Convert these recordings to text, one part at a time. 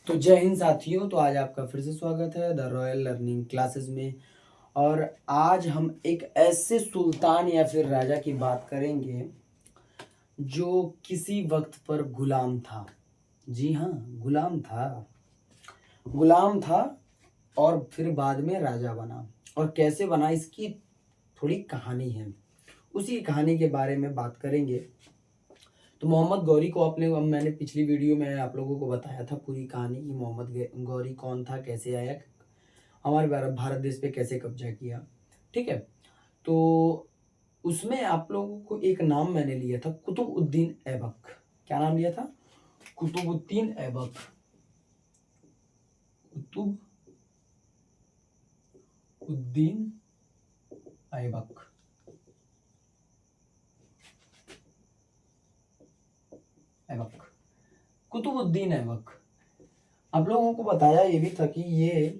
तो जय हिंद साथियों। तो आज आपका फिर से स्वागत है द रॉयल लर्निंग क्लासेस में। और आज हम एक ऐसे सुल्तान या फिर राजा की बात करेंगे जो किसी वक्त पर गुलाम था। जी हाँ, गुलाम था। गुलाम था और फिर बाद में राजा बना। और कैसे बना, इसकी थोड़ी कहानी है। उसी कहानी के बारे में बात करेंगे। तो मोहम्मद गौरी को मैंने पिछली वीडियो में आप लोगों को बताया था पूरी कहानी कि मोहम्मद गौरी कौन था, कैसे आया, हमारे भारत देश पे कैसे कब्जा किया। ठीक है। तो उसमें आप लोगों को एक नाम मैंने लिया था, कुतुबुद्दीन ऐबक। क्या नाम लिया था? कुतुबुद्दीन ऐबक। कुतुबुद्दीन ऐबक। ऐबक, कुतुबुद्दीन ऐबक। आप लोगों को बताया ये भी था कि ये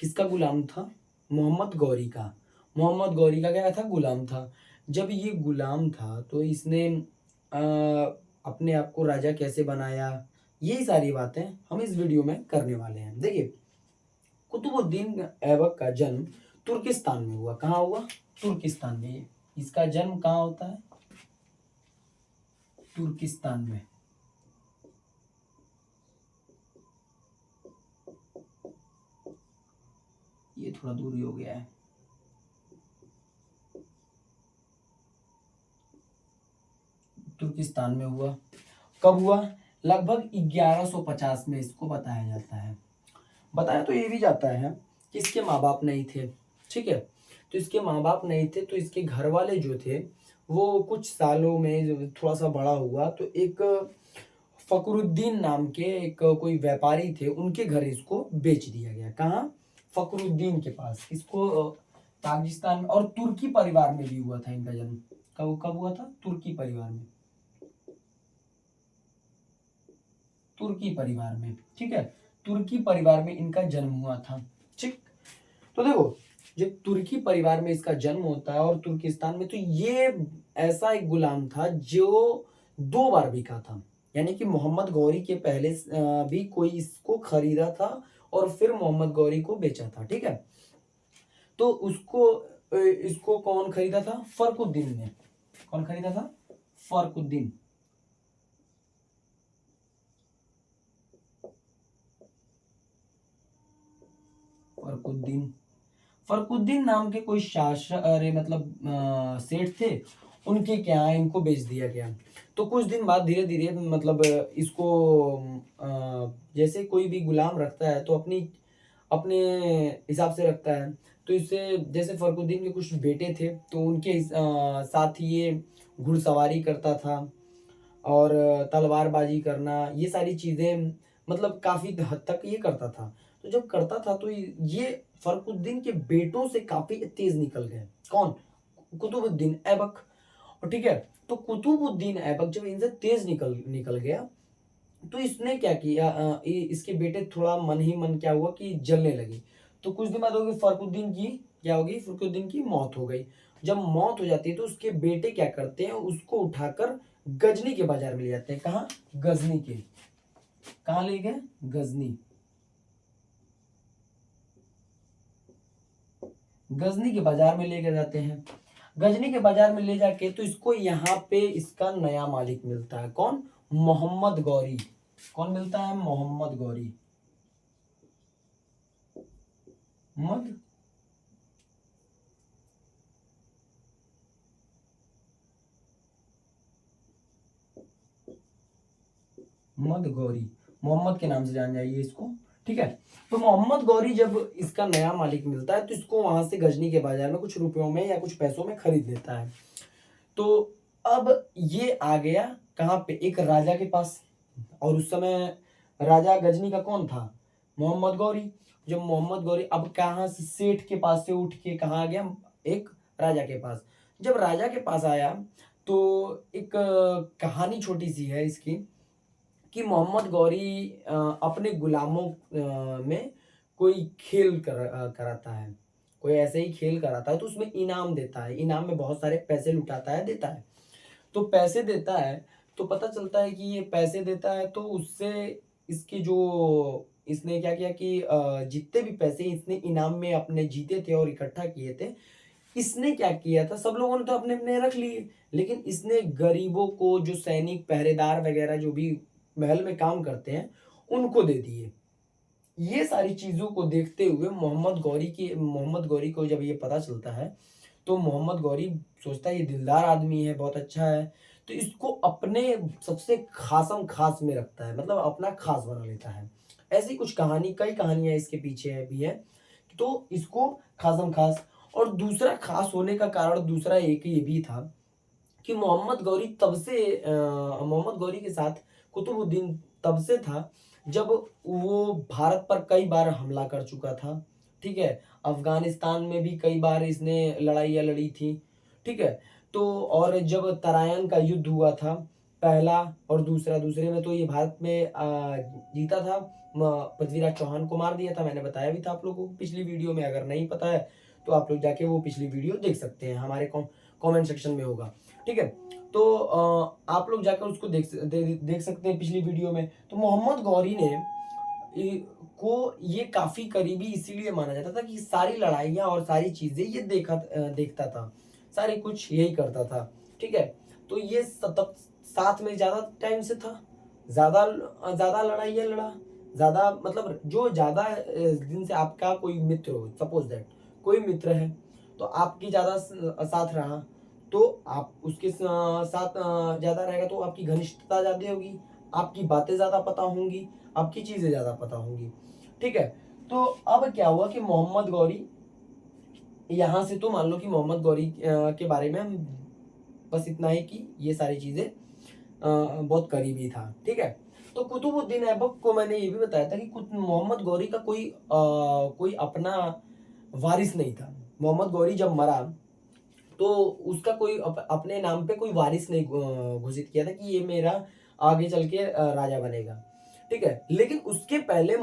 किसका गुलाम था? मोहम्मद गौरी का। मोहम्मद गौरी का क्या था? गुलाम था। जब ये गुलाम था तो इसने आ, अपने आप को राजा कैसे बनाया, यही सारी बातें हम इस वीडियो में करने वाले हैं। देखिए, कुतुबुद्दीन ऐबक का जन्म तुर्किस्तान में हुआ। कहाँ हुआ? तुर्किस्तान में। इसका जन्म कहाँ होता है? तुर्किस्तान में। ये थोड़ा दूरी हो गया है। तुर्किस्तान में हुआ। कब हुआ? लगभग 1150 में इसको बताया जाता है। बताया तो ये भी जाता है कि इसके माँ बाप नहीं थे। ठीक है। तो इसके माँ बाप नहीं थे तो इसके घर वाले जो थे वो कुछ सालों में थोड़ा सा बड़ा हुआ तो एक फकरुद्दीन नाम के एक कोई व्यापारी थे, उनके घर इसको बेच दिया गया। कहाँ? फकरुद्दीन के पास। इसको पाकिस्तान और तुर्की परिवार में भी हुआ था इनका जन्म। कब कब हुआ था? तुर्की परिवार में। तुर्की परिवार में। ठीक है। तुर्की परिवार में इनका जन्म हुआ था। ठीक। तो देखो, जब तुर्की परिवार में इसका जन्म होता है और तुर्किस्तान में, तो ये ऐसा एक गुलाम था जो 2 बार बिका था। यानी कि मोहम्मद गौरी के पहले भी कोई इसको खरीदा था और फिर मोहम्मद गौरी को बेचा था। ठीक है। तो इसको कौन खरीदा था? फरकुद्दीन ने। कौन खरीदा था? फरकुद्दीन। फरकुद्दीन। फरकुद्दीन नाम के कोई शासक, अरे मतलब सेठ थे, उनके क्या इनको बेच दिया गया। तो कुछ दिन बाद धीरे धीरे मतलब इसको जैसे कोई भी गुलाम रखता है तो अपनी अपने हिसाब से रखता है। तो इससे जैसे फरकुद्दीन के कुछ बेटे थे तो उनके साथ ये घुड़सवारी करता था और तलवारबाजी करना, ये सारी चीजें मतलब काफी हद तक ये करता था। तो जब करता था तो ये फरकुद्दीन के बेटों से काफी तेज निकल गए। कौन? कुतुबुद्दीन ऐबक। और ठीक है। तो कुतुबुद्दीन ऐबक जब इनसे तेज निकल निकल गया तो इसने क्या किया, इसके बेटे थोड़ा मन ही मन क्या हुआ कि जलने लगे। तो कुछ दिन बाद होगी फरकुद्दीन की क्या होगी? फरकुद्दीन की मौत हो गई। जब मौत हो जाती है तो उसके बेटे क्या करते हैं, उसको उठाकर गजनी के बाजार में ले जाते हैं। कहाँ? गजनी के। कहाँ ले गए? गजनी। गजनी के बाजार में लेकर जाते हैं। गजनी के बाजार में ले जाके तो इसको यहाँ पे इसका नया मालिक मिलता है। कौन? मोहम्मद गौरी। कौन मिलता है? मोहम्मद गौरी। मोहम्मद मोहम्मद गौरी, मोहम्मद के नाम से जान जाइए इसको। ठीक है। तो मोहम्मद गौरी जब इसका नया मालिक मिलता है तो इसको वहां से गजनी के बाजार में कुछ रुपयों में या कुछ पैसों में खरीद लेता है। तो अब ये आ गया कहाँ पे? एक राजा के पास। और उस समय राजा गजनी का कौन था? मोहम्मद गौरी। जब मोहम्मद गौरी अब कहाँ से सेठ के पास से उठ के कहाँ आ गया? एक राजा के पास। जब राजा के पास आया तो एक कहानी छोटी सी है इसकी कि मोहम्मद गौरी अपने गुलामों में कोई खेल कराता है। कोई ऐसे ही खेल कराता है तो उसमें इनाम देता है। इनाम में बहुत सारे पैसे लुटाता है, देता है। तो पैसे देता है तो पता चलता है कि ये पैसे देता है तो उससे इसके जो इसने क्या किया कि जितने भी पैसे इसने इनाम में अपने जीते थे और इकट्ठा किए थे, इसने क्या किया था, सब लोगों ने तो अपने अपने रख लिए, लेकिन इसने गरीबों को, जो सैनिक पहरेदार वगैरह जो भी महल में काम करते हैं, उनको दे दिए। ये सारी चीजों को देखते हुए मोहम्मद गौरी को जब ये पता चलता है, तो मोहम्मद गौरी सोचता है ये दिलदार आदमी है, बहुत अच्छा है, तो इसको अपने सबसे खासम खास में रखता है, मतलब अपना खास बना लेता है। ऐसी कुछ कई कहानियां इसके पीछे है भी है, तो इसको खासम खास। और दूसरा खास होने का कारण दूसरा एक ये भी था कि मोहम्मद गौरी के साथ कुतुबुद्दीन तब से था जब वो भारत पर कई बार हमला कर चुका था, ठीक है। अफगानिस्तान में भी कई बार इसने लड़ाइयाँ लड़ी थी, ठीक है। तो और जब तराइन का युद्ध हुआ था, पहला और दूसरा, दूसरे में तो ये भारत में जीता था, पृथ्वीराज चौहान को मार दिया था, मैंने बताया भी था आप लोगों को पिछली वीडियो में। अगर नहीं पता है तो आप लोग जाके वो पिछली वीडियो देख सकते हैं, हमारे कमेंट सेक्शन में होगा, ठीक है। तो आप लोग जाकर उसको देख सकते हैं पिछली वीडियो में। तो मोहम्मद गौरी ने को ये काफी करीबी इसीलिए माना जाता था कि सारी लड़ाइयाँ और सारी चीजें ये देखता था, सारे कुछ यही करता था, ठीक है। तो ये तब साथ में ज्यादा टाइम से था, ज्यादा ज्यादा लड़ाइयाँ लड़ा, ज्यादा मतलब जो ज्यादा दिन से आपका कोई मित्र हो, सपोज दैट कोई मित्र है तो आपकी ज्यादा साथ रहा, तो आप उसके साथ ज्यादा रहेगा तो आपकी घनिष्ठता ज्यादा होगी, आपकी बातें ज्यादा पता होंगी, आपकी चीजें ज्यादा पता होंगी, ठीक है। तो अब क्या हुआ कि मोहम्मद गौरी, यहां से तो मान लो कि मोहम्मद गौरी के बारे में हम बस इतना ही कि ये सारी चीजें बहुत करीबी था, ठीक है। तो कुतुबुद्दीन ऐबक को मैंने ये भी बताया था कि मोहम्मद गौरी का कोई अपना वारिस नहीं था। मोहम्मद गौरी जब मरा तो उसका कोई अपने नाम पे कोई वारिस नहीं घोषित किया था कि ये मेरा आगे चल के राजा बनेगा, ठीक है। लेकिन उसके पहले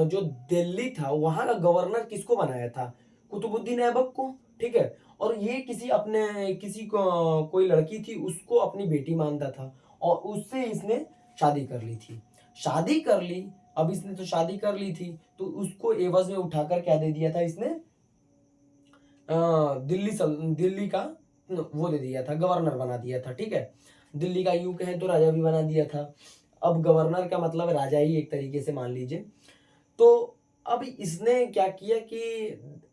जो दिल्ली था वहां का गवर्नर किसको बनाया था, कुतुबुद्दीन ऐबक को, ठीक है। और ये किसी को कोई लड़की थी उसको अपनी बेटी मानता था और उससे इसने शादी कर ली थी, शादी कर ली। अब इसने तो शादी कर ली थी तो उसको एवज में उठाकर क्या दे दिया था इसने, दिल्ली का वो दे दिया था, गवर्नर बना दिया था, ठीक है। दिल्ली का यूं कहें तो राजा भी बना दिया था। अब गवर्नर का मतलब राजा ही एक तरीके से मान लीजिए। तो अब इसने क्या किया कि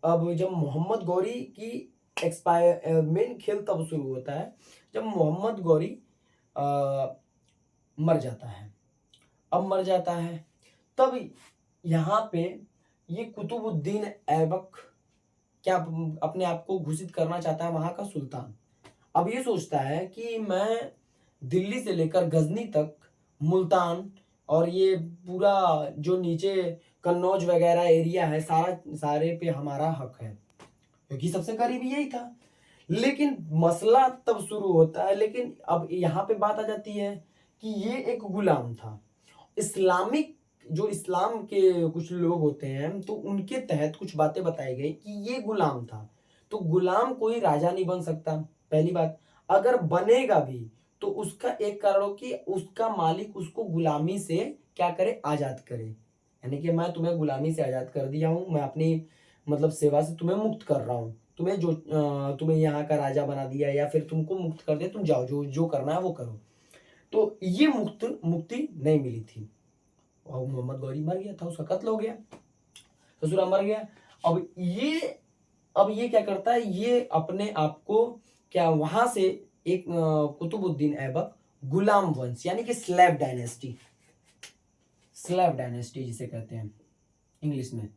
अब जब मोहम्मद गौरी की एक्सपायर मेन खेल तब शुरू होता है जब मोहम्मद गौरी मर जाता है। अब मर जाता है तब यहाँ पे ये कुतुबुद्दीन ऐबक क्या अपने आप को घोषित करना चाहता है वहां का सुल्तान। अब ये सोचता है कि मैं दिल्ली से लेकर गजनी तक, मुल्तान और ये पूरा जो नीचे कन्नौज वगैरह एरिया है, सारे पे हमारा हक है, क्योंकि सबसे करीबी यही था। लेकिन मसला तब शुरू होता है, लेकिन अब यहाँ पे बात आ जाती है कि ये एक गुलाम था। जो इस्लाम के कुछ लोग होते हैं तो उनके तहत कुछ बातें बताई गई कि ये गुलाम था, तो गुलाम कोई राजा नहीं बन सकता, पहली बात। अगर बनेगा भी तो उसका एक कारण हो कि उसका मालिक उसको गुलामी से क्या करे, आजाद करे, यानी कि मैं तुम्हें गुलामी से आजाद कर दिया हूं, मैं अपनी मतलब सेवा से तुम्हें मुक्त कर रहा हूं, तुम्हें यहाँ का राजा बना दिया या फिर तुमको मुक्त कर दिया, तुम जाओ जो जो करना है वो करो। तो ये मुक्ति नहीं मिली थी और मोहम्मद गौरी मर गया था, उसका कत्ल हो गया, ससुरा मर गया। अब ये क्या करता है, ये अपने आप को क्या वहां से एक कुतुबुद्दीन ऐबक गुलाम वंश यानी कि स्लेव डायनेस्टी जिसे कहते हैं इंग्लिश में,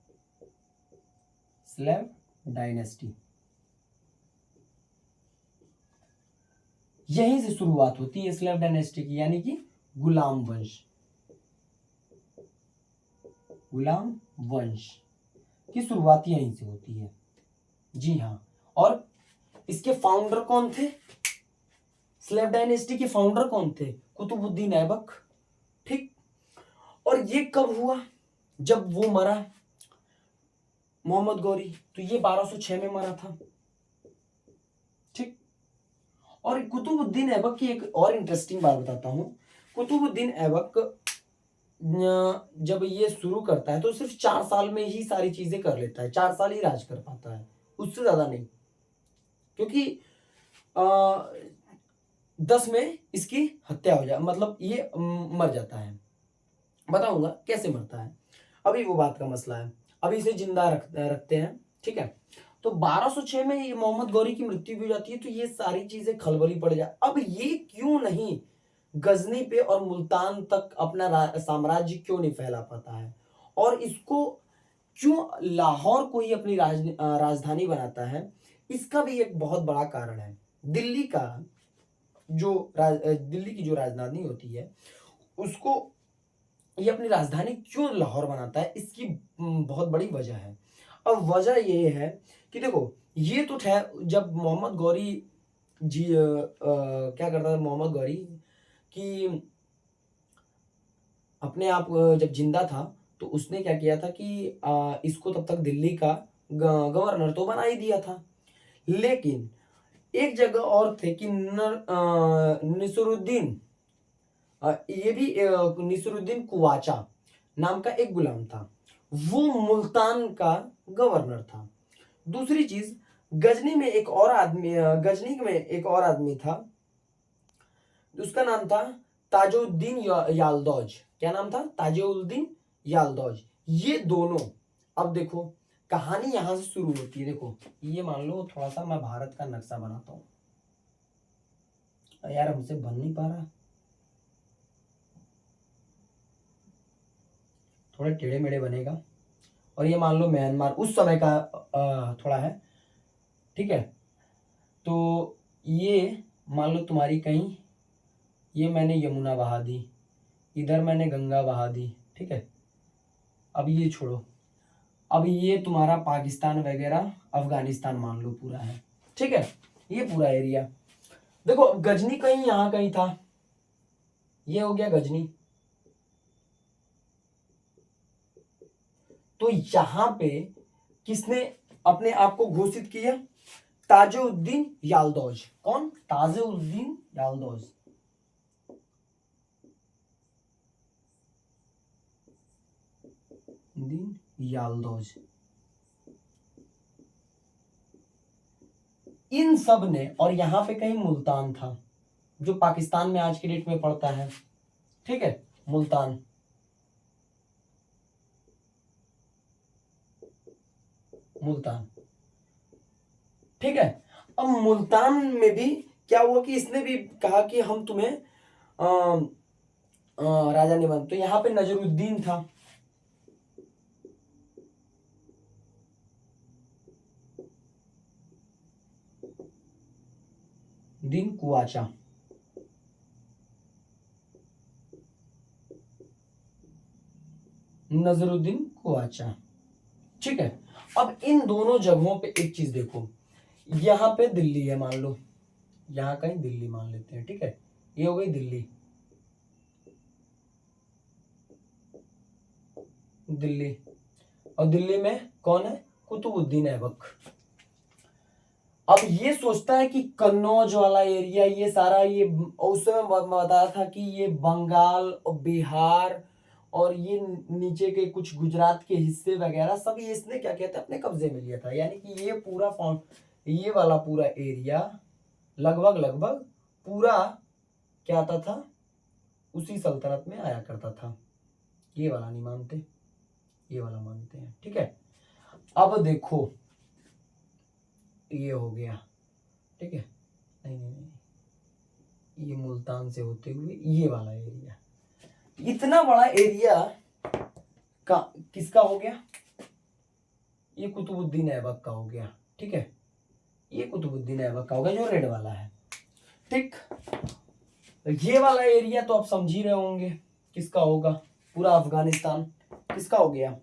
स्लेव डायनेस्टी, यहीं से शुरुआत होती है स्लेव डायनेस्टी की, यानी कि गुलाम वंश की शुरुआत यहीं से होती है, जी हाँ। और इसके फाउंडर कौन थे, स्लेव डायनेस्टी के फाउंडर कौन थे, कुतुबुद्दीन ऐबक, ठीक। और ये कब हुआ, जब वो मरा मोहम्मद गौरी, तो ये 1206 में मरा था, ठीक। और कुतुबुद्दीन ऐबक की एक और इंटरेस्टिंग बात बताता हूं। कुतुबुद्दीन ऐबक जब ये शुरू करता है तो सिर्फ 4 साल में ही सारी चीजें कर लेता है, 4 साल ही राज कर पाता है, उससे ज्यादा नहीं। क्योंकि 10 में इसकी हत्या हो जाए, मतलब ये मर जाता है। बताऊंगा कैसे मरता है, अभी वो बात का मसला है। अभी इसे जिंदा रखते हैं, ठीक है। तो 1206 में ये मोहम्मद गौरी की मृत्यु भी हो जाती है, तो ये सारी चीजें खलबली पड़ जाए। अब ये क्यों नहीं गजनी पे और मुल्तान तक अपना साम्राज्य क्यों नहीं फैला पाता है, और इसको क्यों लाहौर को ही अपनी राजधानी बनाता है, इसका भी एक बहुत बड़ा कारण है। दिल्ली का दिल्ली की जो राजधानी होती है उसको ये अपनी राजधानी क्यों लाहौर बनाता है, इसकी बहुत बड़ी वजह है। अब वजह ये है कि देखो, ये तो जब मोहम्मद गौरी जी क्या करता था मोहम्मद गौरी कि अपने आप जब जिंदा था तो उसने क्या किया था कि इसको तब तक दिल्ली का गवर्नर तो बना ही दिया था। लेकिन एक जगह और थे कि निसरुद्दीन, ये भी निसरुद्दीन कुवाचा नाम का एक गुलाम था, वो मुल्तान का गवर्नर था। दूसरी चीज, गजनी में एक और आदमी था, उसका नाम था ताजुद्दीन यालदौज। क्या नाम था? ताजुद्दीन यालदौज। ये दोनों, अब देखो कहानी यहां से शुरू होती है। देखो ये मान लो थोड़ा सा मैं भारत का नक्शा बनाता हूं, यार हमसे बन नहीं पा रहा, थोड़ा टेढ़े मेढ़े बनेगा। और ये मान लो म्यांमार उस समय का थोड़ा है, ठीक है। तो ये मान लो तुम्हारी कहीं, ये मैंने यमुना बहा दी, इधर मैंने गंगा बहा दी, ठीक है। अब ये छोड़ो, अब ये तुम्हारा पाकिस्तान वगैरह अफगानिस्तान मान लो पूरा है, ठीक है। ये पूरा एरिया देखो, गजनी कहीं यहां कहीं था, ये हो गया गजनी। तो यहां पे किसने अपने आप को घोषित किया? ताजुद्दीन यालदौज। कौन? ताजुद्दीन यालदौज। दिन यालदौज। इन सब ने, और यहां पे कहीं मुल्तान था जो पाकिस्तान में आज की डेट में पड़ता है, ठीक है, मुल्तान। मुल्तान, ठीक है। अब मुल्तान में भी क्या हुआ कि इसने भी कहा कि हम तुम्हें राजा नहीं बन, तो यहां पे नजरुद्दीन था, दिन कुआचा। नजरुद्दीन कुआचा, ठीक है। अब इन दोनों जगहों पे एक चीज देखो, यहां पे दिल्ली है मान लो, यहां कहीं दिल्ली मान लेते हैं, ठीक है। ये हो गई दिल्ली, दिल्ली। और दिल्ली में कौन है? कुतुबुद्दीन ऐबक। अब ये सोचता है कि कन्नौज वाला एरिया, ये सारा, ये उस समय बताया था कि ये बंगाल और बिहार और ये नीचे के कुछ गुजरात के हिस्से वगैरह सब ये इसने क्या कहते हैं अपने कब्जे में लिया था। यानी कि ये पूरा ये वाला पूरा एरिया लगभग लगभग पूरा क्या आता था, उसी सल्तनत में आया करता था। ये वाला नहीं मानते, ये वाला मानते हैं, ठीक है। अब देखो ये हो गया, ठीक है। नहीं नहीं नहीं, ये मुल्तान से होते हुए ये वाला एरिया, इतना बड़ा एरिया का किसका हो गया? ये कुतुबुद्दीन ऐबक का हो गया, ठीक है। ये कुतुबुद्दीन ऐबक का हो गया जो रेड वाला है, ठीक। ये वाला एरिया तो आप समझ ही रहे होंगे किसका होगा, पूरा अफगानिस्तान किसका हो गया?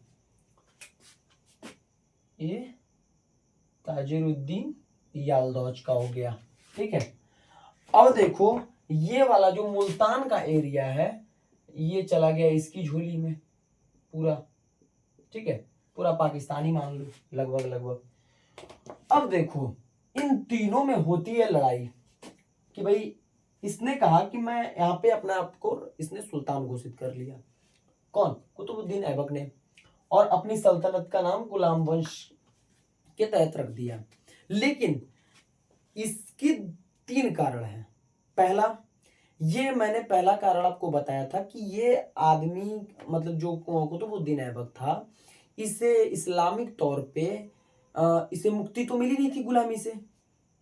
ये ताजुद्दीन यालदौज का हो गया, ठीक है। अब देखो ये वाला जो मुल्तान का एरिया है ये चला गया इसकी झोली में पूरा, ठीक है। पूरा पाकिस्तानी मान लो लगभग लगभग। अब देखो इन तीनों में होती है लड़ाई कि भाई इसने कहा कि मैं यहाँ पे अपने आप को, इसने सुल्तान घोषित कर लिया। कौन? कुतुबुद्दीन ऐबक ने, और अपनी सल्तनत का नाम गुलाम वंश के तहत रख दिया। लेकिन इसके 3 कारण हैं। पहला, ये मैंने पहला कारण आपको बताया था कि ये आदमी मतलब जो कुतुबुद्दीन ऐबक था, इसे इस्लामिक तौर पे इसे मुक्ति तो मिली नहीं थी गुलामी से,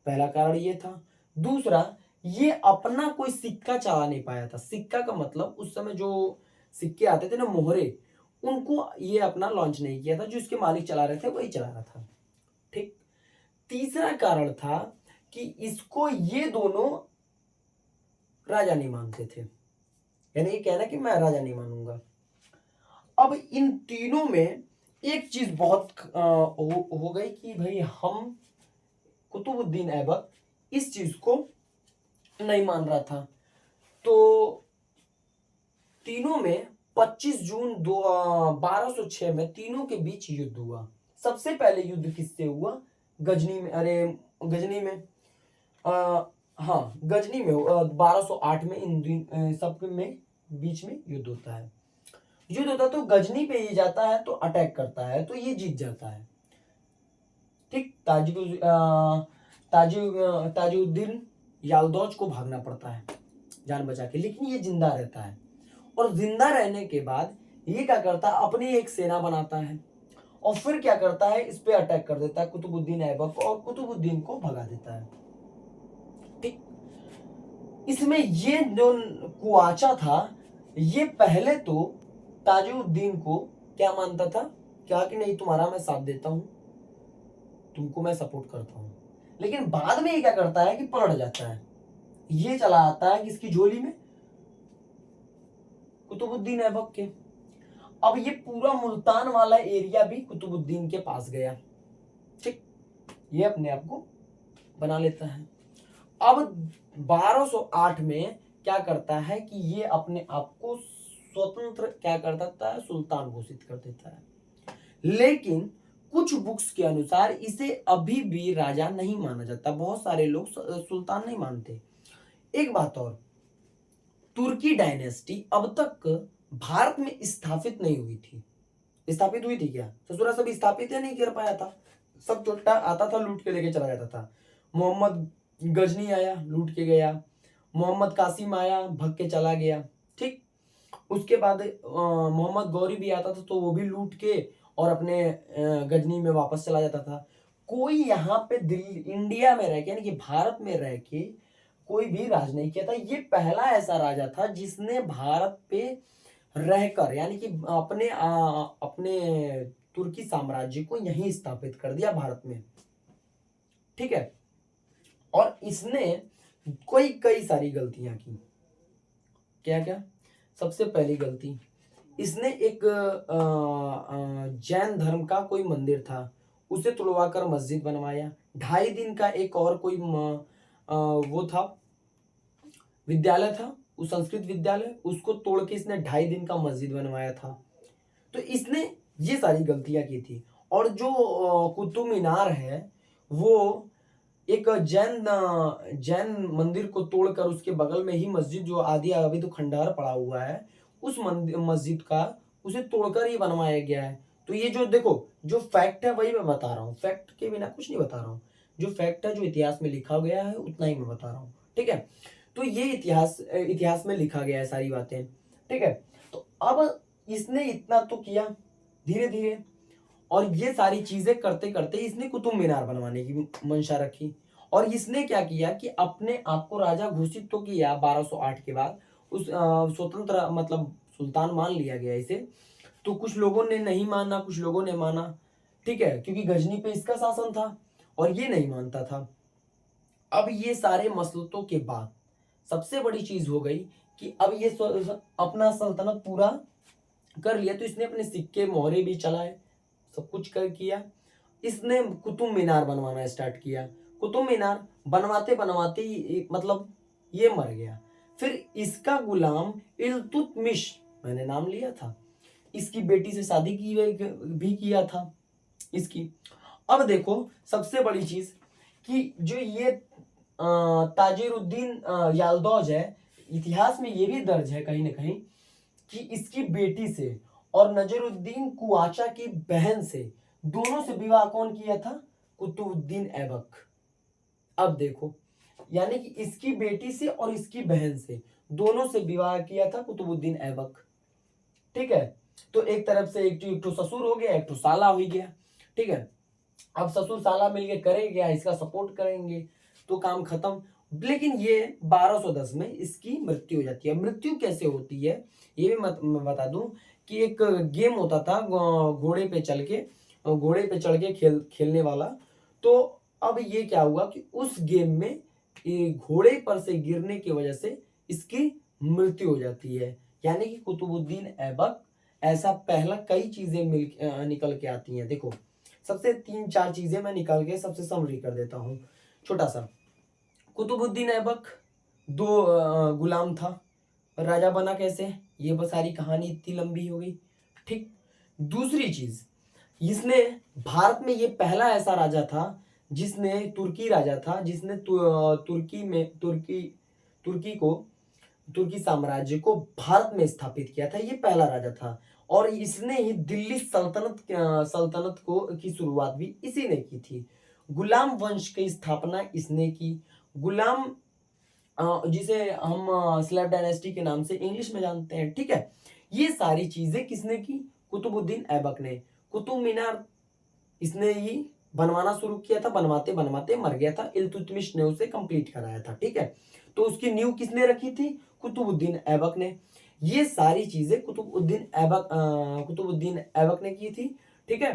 पहला कारण ये था। दूसरा, ये अपना कोई सिक्का चला नहीं पाया था। सिक्का का मतलब उस समय जो सिक्के आते थे ना, मोहरे, उनको ये अपना लॉन्च नहीं किया था, जो इसके मालिक चला रहे थे वही चला रहा था। ठीक। तीसरा कारण था कि इसको ये दोनों राजा नहीं मानते थे, यानी ये कहना कि मैं राजा नहीं मानूंगा। अब इन तीनों में एक चीज बहुत हो गई कि भाई हम कुतुबुद्दीन ऐबक इस चीज को नहीं मान रहा था। तो तीनों में 25 जून 1206 में तीनों के बीच युद्ध हुआ। सबसे पहले युद्ध किससे हुआ? गजनी में। अरे गजनी में, हाँ गजनी में 1208 में इन सब में बीच में युद्ध होता है। युद्ध होता तो गजनी पे ये जाता है तो अटैक करता है, तो ये जीत जाता है। ठीक। ताजुद्दीन यालदौज को भागना पड़ता है जान बचा के, लेकिन ये जिंदा रहता है। और जिंदा रहने के बाद ये क्या करता है, अपनी एक सेना बनाता है और फिर क्या करता है, इस पे अटैक कर देता है कुतुबुद्दीन ऐबक को, और कुतुबुद्दीन को भगा देता है। ठीक। इसमें ये जो कुआचा था, ये पहले तो ताजुद्दीन को क्या मानता था, क्या कि नहीं तुम्हारा मैं साथ देता हूं, तुमको मैं सपोर्ट करता हूं। लेकिन बाद में ये क्या करता है कि पलट जाता है, ये चला आता है किसकी झोली में? कुतुबुद्दीन ऐबक के। अब ये पूरा मुल्तान वाला एरिया भी कुतुबुद्दीन के पास गया। ठीक। ये अपने आप को बना लेता है। अब 1208 में क्या करता है कि ये अपने आप को स्वतंत्र क्या कर देता है, सुल्तान घोषित कर देता है। लेकिन कुछ बुक्स के अनुसार इसे अभी भी राजा नहीं माना जाता, बहुत सारे लोग सुल्तान नहीं मानते। एक बात और, तुर्की डायनेस्टी अब तक भारत में स्थापित नहीं हुई थी। स्थापित हुई थी क्या? ससुरा सब स्थापित या नहीं कर पाया था, सब चोटा आता था लूट के लेके चला जाता था। मोहम्मद गजनी आया, लूट के गया। मोहम्मद कासिम आया, भग के चला गया। ठीक। उसके बाद मोहम्मद गौरी भी आता था, तो वो भी लूट के और अपने गजनी में वापस चला जाता था। कोई यहाँ पे दिल्ली इंडिया में रह के, यानी कि भारत में रह के कोई भी राज नहीं किया था। ये पहला ऐसा राजा था जिसने भारत पे रहकर, यानी कि अपने तुर्की साम्राज्य को यहीं स्थापित कर दिया भारत में। ठीक है। और इसने कई सारी गलतियां की। क्या क्या? सबसे पहली गलती, इसने एक जैन धर्म का कोई मंदिर था, उसे तुड़वाकर मस्जिद बनवाया। 2.5 दिन का एक और कोई वो था, विद्यालय था, उस संस्कृत विद्यालय, उसको तोड़ के इसने 2.5 दिन का मस्जिद बनवाया था। तो इसने ये सारी गलतियां की थी। और जो कुतुब मीनार है, वो एक जैन मंदिर को तोड़कर उसके बगल में ही मस्जिद, जो आदि अभी तो खंडहर पड़ा हुआ है, उस मस्जिद का उसे तोड़कर ही बनवाया गया है। तो ये जो देखो, जो फैक्ट है वही मैं बता रहा हूँ, फैक्ट के बिना कुछ नहीं बता रहा हूँ। जो फैक्ट है, जो इतिहास में लिखा गया है, उतना ही मैं बता रहा हूँ। ठीक है। तो ये इतिहास में लिखा गया है सारी बातें। ठीक है। तो अब इसने इतना तो किया धीरे धीरे, और ये सारी चीजें करते करते इसने कुतुब मीनार बनवाने की मंशा रखी। और इसने क्या किया कि अपने आप को राजा घोषित तो किया 1208 के बाद, उस स्वतंत्र मतलब सुल्तान मान लिया गया इसे। तो कुछ लोगों ने नहीं माना, कुछ लोगों ने माना। ठीक है, क्योंकि गजनी पे इसका शासन था और ये नहीं मानता था। अब ये सारे मसलतों के बाद सबसे बड़ी चीज हो गई कि अब ये अपना सल्तनत पूरा कर लिया, तो इसने अपने सिक्के मोहरे भी चलाए, सब कुछ कर किया। इसने कुतुब मीनार बनवाना स्टार्ट किया। कुतुब मीनार बनवाते बनवाते मतलब ये मर गया। फिर इसका गुलाम इल्तुतमिश, मैंने नाम लिया था, इसकी बेटी से शादी की भी किया था इसकी। अब देखो सबसे बड़ी चीज कि जो ये ताजिरुद्दीन यालदौज है, इतिहास में ये भी दर्ज है कहीं ना कहीं कि इसकी बेटी से और नजरुद्दीन कुआचा की बहन से, दोनों से विवाह कौन किया था? कुतुबुद्दीन ऐबक। अब देखो, यानी कि इसकी बेटी से और इसकी बहन से, दोनों से विवाह किया था कुतुबुद्दीन ऐबक। ठीक है, तो एक तरफ से एक तो ससुर हो गया, एक तो साला हो गया। ठीक है, अब ससुर साला मिलके करे क्या, इसका सपोर्ट करेंगे तो काम खत्म। लेकिन ये 1210 में इसकी मृत्यु हो जाती है। मृत्यु कैसे होती है ये भी मैं बता दूं कि एक गेम होता था घोड़े पे चल के, घोड़े पे चढ़ के खेलने वाला। तो अब ये क्या हुआ कि उस गेम में ये घोड़े पर से गिरने की वजह से इसकी मृत्यु हो जाती है। यानी कि कुतुबुद्दीन ऐबक, ऐसा पहला कई चीजें निकल के आती हैं। देखो, सबसे 3-4 चीजें मैं निकाल के सबसे समरी कर देता हूँ छोटा सा। कुतुबुद्दीन ऐबक दो गुलाम था, राजा बना कैसे, ये बस सारी कहानी इतनी लंबी हो गई। ठीक, दूसरी चीज, इसने भारत में ये पहला ऐसा राजा था जिसने, तुर्की राजा था जिसने तुर्की में तुर्की साम्राज्य को भारत में स्थापित किया था। ये पहला राजा था और इसने ही दिल्ली सल्तनत को की शुरुआत भी इसी ने की थी। गुलाम वंश की स्थापना इसने की। गुलाम जिसे हम स्लेव डायनेस्टी के नाम से इंग्लिश में जानते हैं। ठीक है, ये सारी चीजें किसने की? कुतुबुद्दीन ऐबक ने। कुतुब मीनार इसने ही बनवाना शुरू किया था, बनवाते बनवाते मर गया था, इल्तुतमिश ने उसे कंप्लीट कराया था। ठीक है, तो उसकी नींव किसने रखी थी? कुतुबुद्दीन ऐबक ने। ये सारी चीजें कुतुबुद्दीन ऐबक ने की थी। ठीक है,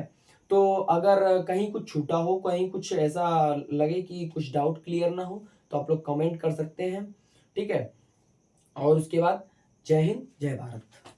तो अगर कहीं कुछ छूटा हो, कहीं कुछ ऐसा लगे कि कुछ डाउट क्लियर ना हो, तो आप लोग कमेंट कर सकते हैं। ठीक है, और उसके बाद जय हिंद जय भारत।